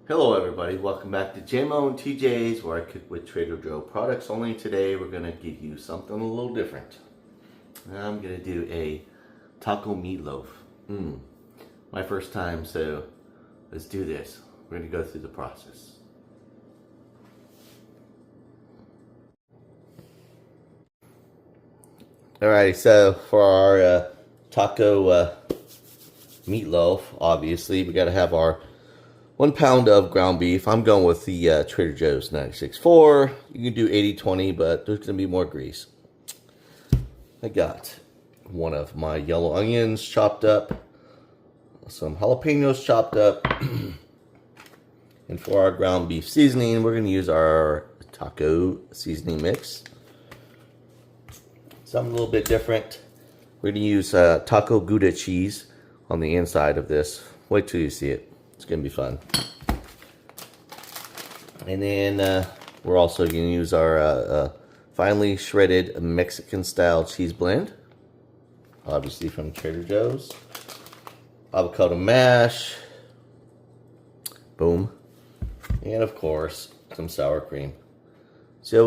Hello everybody, welcome back to JMO and TJ's, where I cook with Trader Joe products. Only today we're going to give you something a little different. I'm going to do a taco meatloaf. My first time, so let's do this. We're going to go through the process. Alright, so for our taco meatloaf, obviously we got to have our 1 pound of ground beef. I'm going with the Trader Joe's 96.4. You can do 80-20, but there's going to be more grease. I got one of my yellow onions chopped up, some jalapenos chopped up, and for our ground beef seasoning, we're going to use our taco seasoning mix. Something a little bit different. We're going to use taco Gouda cheese on the inside of this. Wait till you see it. It's going to be fun. And then we're also going to use our finely shredded Mexican style cheese blend. Obviously from Trader Joe's. Avocado mash. Boom. And of course, some sour cream. So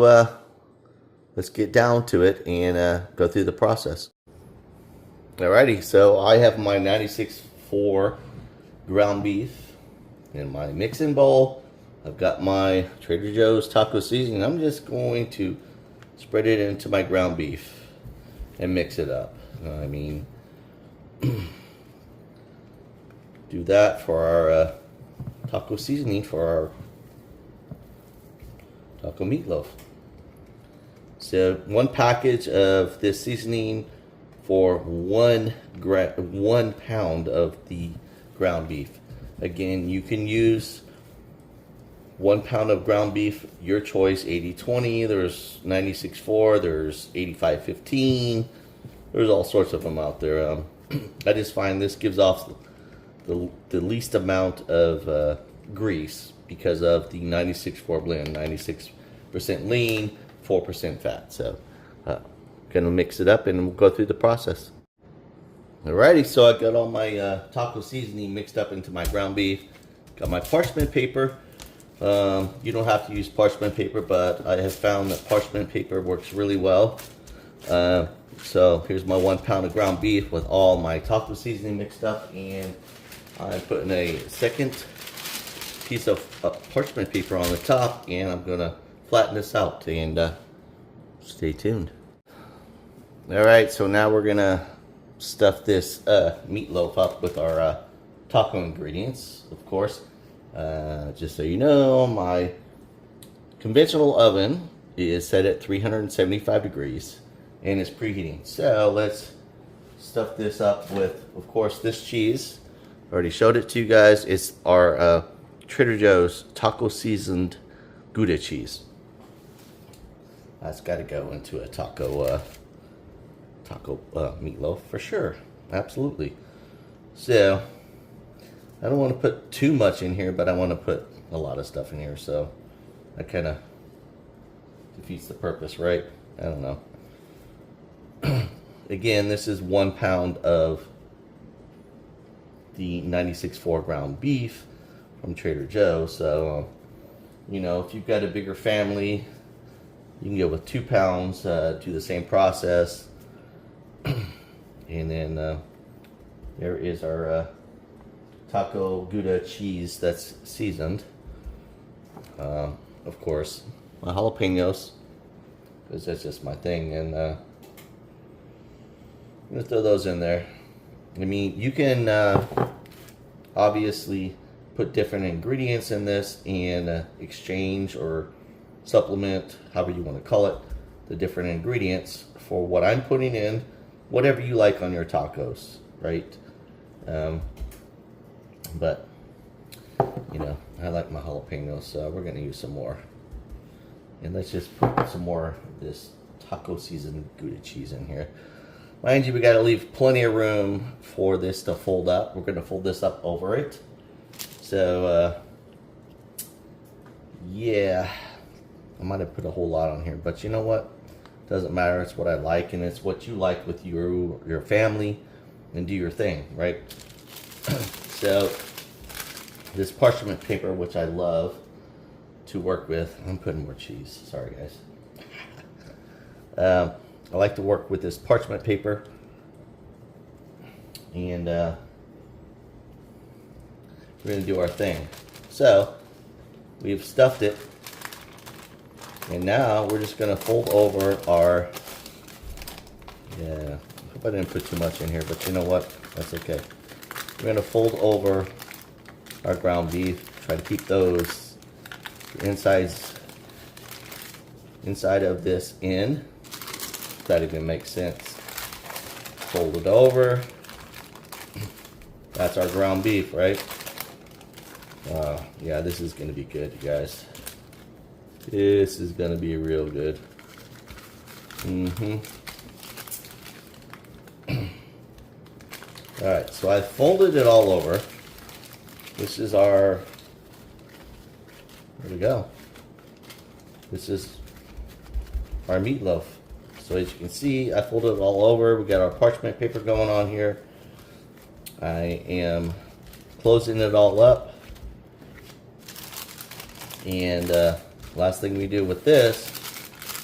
let's get down to it and go through the process. Alrighty, so I have my 96.4 ground beef in my mixing bowl. I've got my Trader Joe's taco seasoning. I'm just going to spread it into my ground beef and mix it up. I mean, do that for our taco seasoning for our taco meatloaf. So 1 package of this seasoning for 1 pound of the ground beef. Again, you can use 1 pound of ground beef, your choice, 80-20, there's 96.4, there's 85-15, there's all sorts of them out there. I just find this gives off the least amount of grease because of the 96.4 blend, 96% lean, 4% fat. So, gonna mix it up and we'll go through the process. Alrighty, so I got all my taco seasoning mixed up into my ground beef. Got my parchment paper. You don't have to use parchment paper, but I have found that parchment paper works really well. So here's my 1 pound of ground beef with all my taco seasoning mixed up, and I'm putting a second piece of parchment paper on the top, and I'm gonna flatten this out, and stay tuned. Alright, so now we're gonna stuff this meatloaf up with our taco ingredients, of course. Just so you know, my conventional oven is set at 375 degrees and it's preheating. So let's stuff this up with, of course, this cheese. I already showed it to you guys. It's our Trader Joe's taco seasoned Gouda cheese. That's got to go into a taco meatloaf for sure. Absolutely. So I don't want to put too much in here, but I want to put a lot of stuff in here, so that kind of defeats the purpose, right? I don't know. Again, this is 1 pound of the 96.4 ground beef from Trader Joe. So, you know, if you've got a bigger family, you can go with 2 pounds, do the same process. And then there is our taco Gouda cheese that's seasoned. Of course, my jalapenos, because that's just my thing, and I'm gonna throw those in there. I mean, you can obviously put different ingredients in this and exchange or supplement, however you want to call it, the different ingredients for what I'm putting in, whatever you like on your tacos, right? But, you know, I like my jalapenos, so we're going to use some more. And let's just put some more of this taco seasoned Gouda cheese in here. Mind you, we got to leave plenty of room for this to fold up. We're going to fold this up over it. So, yeah, I might have put a whole lot on here, but you know what? Doesn't matter. It's what I like, and it's what you like with your family, and do your thing, right? So this parchment paper, which I love to work with. I'm putting more cheese. Sorry, guys. I like to work with this parchment paper, and we're going to do our thing. So we've stuffed it, and now we're just going to fold over our, I hope I didn't put too much in here, but you know what, that's okay. We're going to fold over our ground beef, try to keep those insides inside of this in, if that even makes sense. Fold it over. That's our ground beef, right? Yeah, this is gonna be good, you guys. This is gonna be real good. Alright, so I folded it all over. This is our, there we go. This is our meatloaf. So as you can see, I folded it all over. We got our parchment paper going on here. I am closing it all up. And last thing we do with this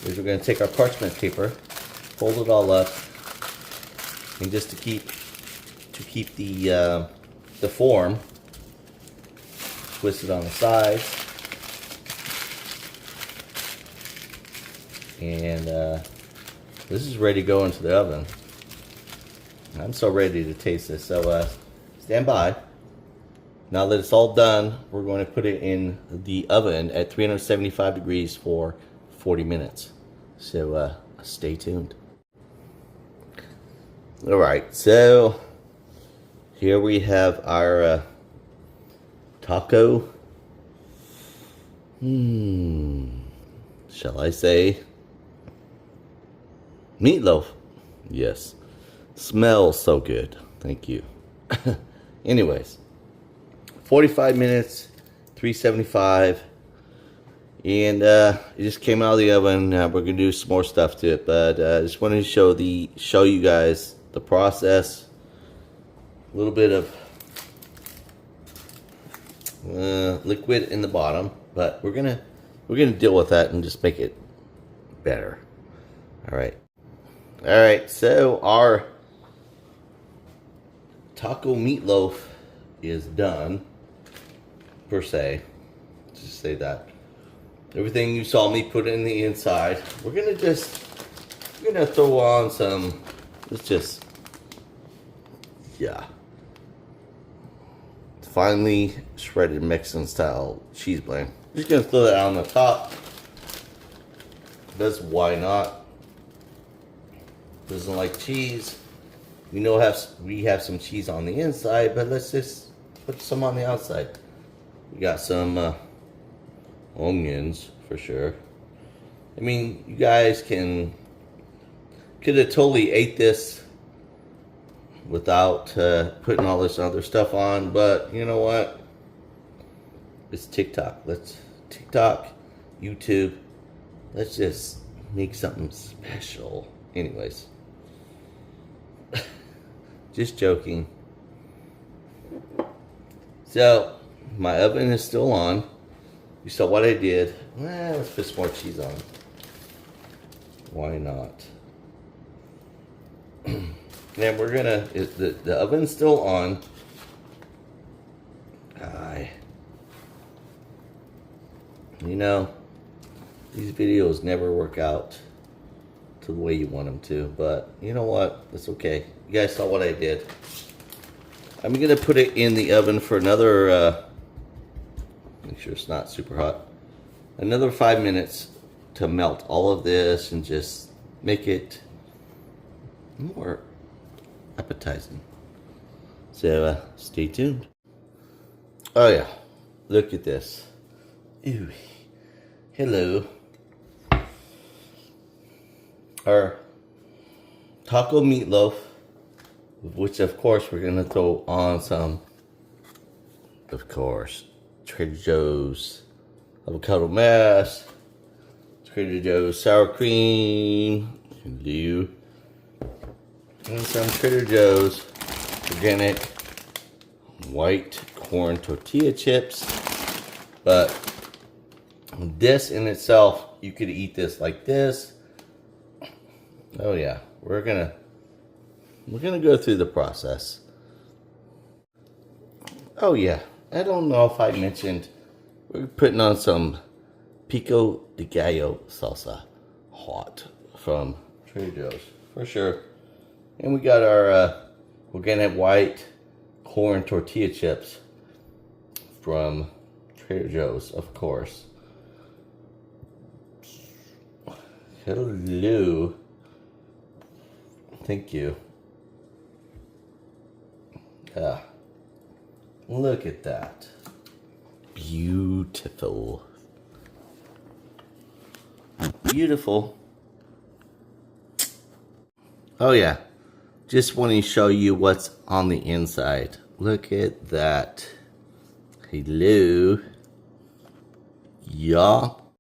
is we're going to take our parchment paper, fold it all up, and just to keep the form, twist it on the sides, and this is ready to go into the oven. I'm so ready to taste this. So stand by. Now that it's all done, we're going to put it in the oven at 375 degrees for 40 minutes. So stay tuned. All right, so here we have our taco. Shall I say meatloaf? Yes. Smells so good. Thank you. Anyways, 45 minutes, 375, and it just came out of the oven. We're gonna do some more stuff to it, but I just wanted to show you guys the process. A little bit of liquid in the bottom, but we're gonna deal with that and just make it better. All right. So our taco meatloaf is done, per se. Just say that. Everything you saw me put in the inside. We're gonna throw on some, finely shredded Mexican style cheese blend. Just gonna throw that on the top. Because why not? Doesn't like cheese. We know we have some cheese on the inside, but let's just put some on the outside. We got some onions for sure. I mean, you guys could have totally ate this without putting all this other stuff on, but you know what? It's TikTok. YouTube. Let's just make something special. Anyways. Just joking. So, my oven is still on. You saw what I did. Let's put some more cheese on. Why not? And we're gonna, the oven's still on. You know, these videos never work out to the way you want them to, but you know what? That's okay. You guys saw what I did. I'm gonna put it in the oven for another, make sure it's not super hot, another 5 minutes to melt all of this and just make it more appetizing. So stay tuned. Oh yeah, look at this. Ew. Hello. Our taco meatloaf, which of course we're gonna throw on some, of course, Trader Joe's avocado mash, Trader Joe's sour cream, and some Trader Joe's organic white corn tortilla chips. But this in itself, you could eat this like this. Oh yeah, we're gonna go through the process. Oh yeah, I don't know if I mentioned we're putting on some pico de gallo salsa, hot from Trader Joe's for sure. And we got our organic white corn tortilla chips from Trader Joe's, of course. Hello. Thank you. Yeah. Look at that. Beautiful. Beautiful. Oh yeah. Just want to show you what's on the inside. Look at that. Hello. Yeah.